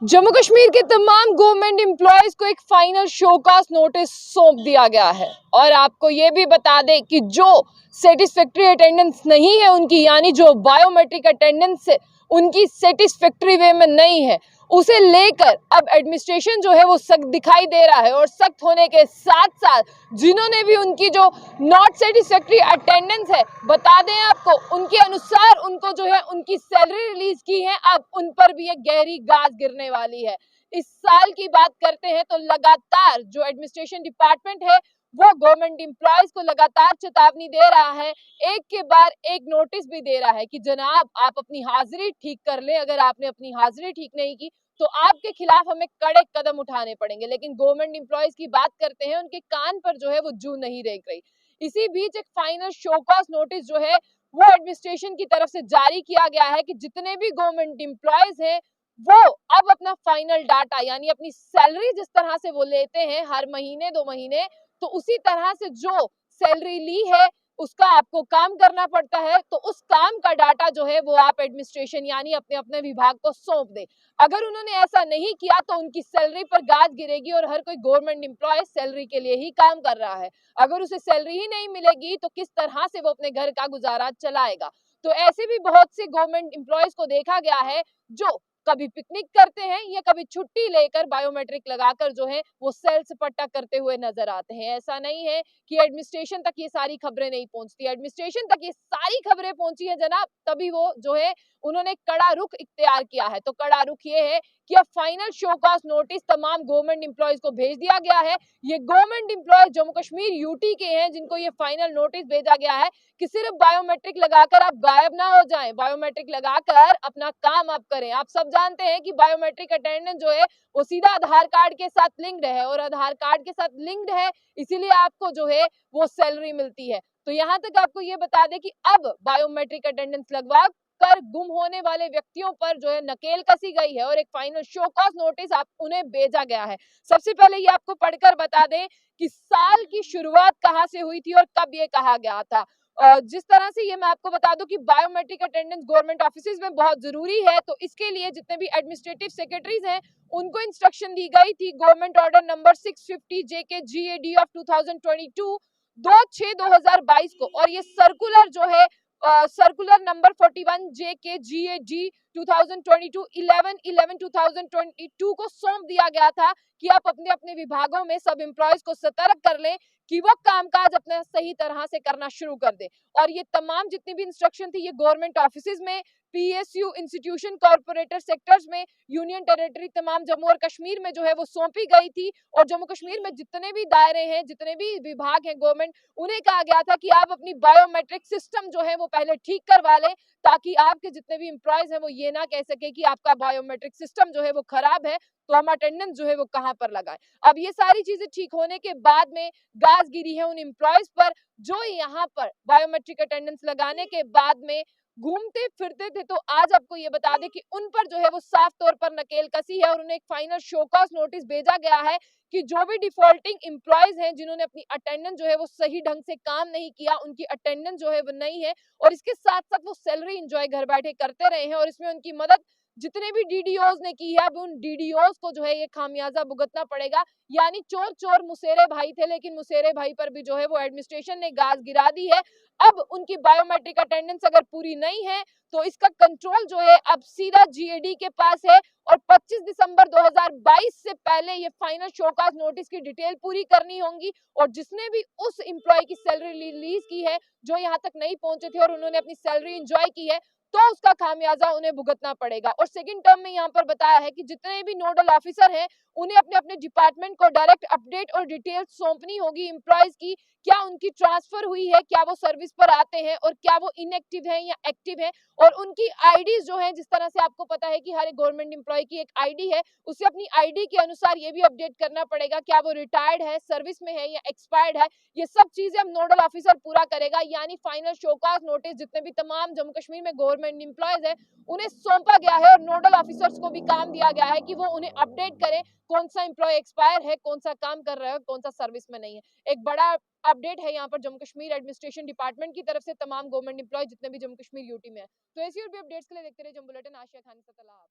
जम्मू कश्मीर के तमाम government employees को एक फाइनल शोकास नोटिस सौंप दिया गया है और आपको ये भी बता दें कि जो सेटिस्फैक्ट्री अटेंडेंस नहीं है उनकी, यानी जो बायोमेट्रिक अटेंडेंस है उनकी सेटिस्फैक्ट्री वे में नहीं है, उसे लेकर अब एडमिनिस्ट्रेशन जो है वो सख्त दिखाई दे रहा है। और सख्त होने के साथ साथ जिन्होंने भी उनकी जो नॉट सेटिस्फैक्ट्री अटेंडेंस है, बता दें आपको, उनके अनुसार उनको जो है उनकी सैलरी रिलीज की है, अब उन पर भी एक गहरी गाज गिरने वाली है। इस साल की बात करते हैं तो लगातार जो एडमिनिस्ट्रेशन डिपार्टमेंट है वो गवर्नमेंट एम्प्लॉयज को लगातार चेतावनी दे रहा है, एक के बाद एक नोटिस भी दे रहा है कि जनाब आप अपनी हाजिरी ठीक कर लें, अगर आपने अपनी हाजिरी ठीक नहीं की तो आपके खिलाफ हमें कड़े कदम उठाने पड़ेंगे। लेकिन गवर्नमेंट एम्प्लॉयज की बात करते हैं, उनके कान पर जो है वो जू नहीं रेंग रही। इसी बीच एक फाइनल शोकॉज नोटिस जो है वो एडमिनिस्ट्रेशन की तरफ से जारी किया गया है कि जितने भी गवर्नमेंट एम्प्लॉयज हैं वो अब अपना फाइनल डाटा, यानी अपनी सैलरी जिस तरह से वो लेते हैं हर महीने 2 महीने, तो उसी तरह से जो सैलरी ली है उसका आपको काम करना पड़ता है, तो उस काम का डाटा जो है वो आप एडमिनिस्ट्रेशन यानी अपने अपने विभाग को सौंप दे। अगर उन्होंने ऐसा नहीं किया तो उनकी सैलरी पर गाज गिरेगी और हर कोई गवर्नमेंट एम्प्लॉय सैलरी के लिए ही काम कर रहा है, अगर उसे सैलरी ही नहीं मिलेगी तो किस तरह से वो अपने घर का गुजारा चलाएगा। तो ऐसे भी बहुत से गवर्नमेंट एम्प्लॉयज को देखा गया है जो कभी पिकनिक करते हैं या कभी छुट्टी लेकर बायोमेट्रिक लगाकर जो है वो सेल सपट्टा करते हुए नजर आते हैं। ऐसा नहीं है कि एडमिनिस्ट्रेशन तक ये सारी खबरें नहीं पहुंचती, एडमिनिस्ट्रेशन तक ये सारी खबरें पहुंची है जनाब, तभी वो जो है उन्होंने कड़ा रुख इख्तियार किया है। तो कड़ा रुख ये है कि अब फाइनल शोकॉज नोटिस तमाम गवर्नमेंट एम्प्लॉयज को भेज दिया गया है। ये government employees Jammu Kashmir UT के हैं जिनको ये फाइनल नोटिस भेजा गया है कि सिर्फ बायोमेट्रिक लगाकर आप गायब ना हो जाएं, बायोमेट्रिक लगाकर अपना काम आप करें। आप सब जानते हैं कि बायोमेट्रिक अटेंडेंस जो है वो सीधा आधार कार्ड के साथ लिंक्ड है और आधार कार्ड के साथ लिंक्ड है, इसीलिए आपको जो है वो सैलरी मिलती है। तो यहाँ तक आपको ये बता दें कि अब बायोमेट्रिक अटेंडेंस लगवा कर गुम होने वाले व्यक्तियों पर जो है नकेल कसी गई है और एक फाइनल शोकॉज नोटिस आप उन्हें भेजा गया है। सबसे पहले ये आपको पढ़कर बता दें कि साल की शुरुआत कहां से हुई थी और कब ये कहा गया था। जिस तरह से ये मैं आपको बता दूं कि बायोमेट्रिक अटेंडेंस गवर्नमेंट ऑफिसेज में बहुत जरूरी है, तो इसके लिए जितने भी एडमिनिस्ट्रेटिव सेक्रेटरीज हैं उनको इंस्ट्रक्शन दी गई थी government order number 650 JK GAD of 2022 2/6/2022 को, और ये सर्कुलर जो है सर्कुलर नंबर 41 जेके जीएडी 2022 11/11/2022 को सौंप दिया गया था कि आप अपने अपने विभागों में सब एम्प्लॉयज को सतर्क कर लें कि वो कामकाज अपने सही तरह से करना शुरू कर दे। और ये तमाम जितनी भी इंस्ट्रक्शन थी ये गवर्नमेंट ऑफिसेज में, पीएसयू इंस्टीट्यूशन, कॉर्पोरेटर सेक्टर्स में, यूनियन टेरिटरी तमाम जम्मू और कश्मीर में जो है वो सौंपी गई थी। और जम्मू कश्मीर में जितने भी दायरे हैं, जितने भी विभाग हैं गवर्नमेंट, उन्हें कहा गया था कि आप अपनी बायोमेट्रिक सिस्टम जो है वो पहले ठीक करवा लें, ताकि आपके जितने भी एम्प्लॉयज हैं वो ये ना कह सके कि आपका बायोमेट्रिक सिस्टम जो है वो खराब है तो हम अटेंडेंस जो है वो कहां पर लगाएं। अब ये सारी चीजें ठीक होने के बाद में गाज गिरी है उन एम्प्लॉयज पर जो यहाँ पर बायोमेट्रिक अटेंडेंस लगाने के बाद में घूमते फिरते थे। तो आज आपको ये बता दें कि उन पर जो है वो साफ तौर पर नकेल कसी है और उन्हें एक फाइनल शोकॉज नोटिस भेजा गया है कि जो भी डिफॉल्टिंग एम्प्लॉयज हैं जिन्होंने अपनी अटेंडेंस जो है वो सही ढंग से काम नहीं किया, उनकी अटेंडेंस जो है वो नहीं है और इसके साथ साथ वो सैलरी एंजॉय घर बैठे करते रहे हैं और इसमें उनकी मदद जितने भी डीडीओज ने की है, अब उन डीडीओज को जो है ये खामियाजा भुगतना पड़ेगा। यानी चोर चोर मुसेरे भाई थे, लेकिन मुसेरे भाई पर भी जो है वो एडमिनिस्ट्रेशन ने गाज गिरा दी है। अब उनकी बायोमेट्रिक अटेंडेंस अगर पूरी नहीं है तो इसका कंट्रोल जो है अब सीधा जीएडी के पास है और 25 दिसंबर 2022 से पहले ये फाइनल शोकॉज नोटिस की डिटेल पूरी करनी होगी और जिसने भी उस एम्प्लॉय की सैलरी रिलीज की है जो यहाँ तक नहीं पहुंचे थे और उन्होंने अपनी सैलरी एंजॉय की है, तो उसका खामियाजा उन्हें भुगतना पड़ेगा। और सेकंड टर्म में यहाँ पर बताया है कि जितने भी नोडल ऑफिसर हैं उन्हें अपने अपने डिपार्टमेंट को डायरेक्ट अपडेट और डिटेल सौंपनी होगी एम्प्लॉयज की, क्या उनकी ट्रांसफर हुई है, क्या वो सर्विस पर आते हैं और क्या वो इनएक्टिव है या एक्टिव है, और उनकी आईडी जो है, जिस तरह से आपको पता है कि हर एक गवर्नमेंट एम्प्लॉय की एक आईडी है, उसे अपनी आईडी के अनुसार ये भी अपडेट करना पड़ेगा क्या वो रिटायर्ड है, सर्विस में है या एक्सपायर्ड है। ये सब चीजें अब नोडल ऑफिसर पूरा करेगा। यानी फाइनल शोकॉज नोटिस जितने भी तमाम जम्मू कश्मीर में गवर्नमेंट एम्प्लॉयज है उन्हें सौंपा गया है और नोडल ऑफिसर्स को भी काम दिया गया है कि वो उन्हें अपडेट करें कौन सा एम्प्लॉय एक्सपायर है, कौन सा काम कर रहा है, कौन सा सर्विस में नहीं है। एक बड़ा अपडेट है यहाँ पर जम्मू कश्मीर एडमिनिस्ट्रेशन डिपार्टमेंट की तरफ से तमाम गवर्नमेंट एम्प्लॉय जितने भी जम्मू कश्मीर यूटी में है। तो ऐसी और भी अपडेट्स के लिए देखते रहिए जम्मू बुलेटिन। आशिया खान सतला।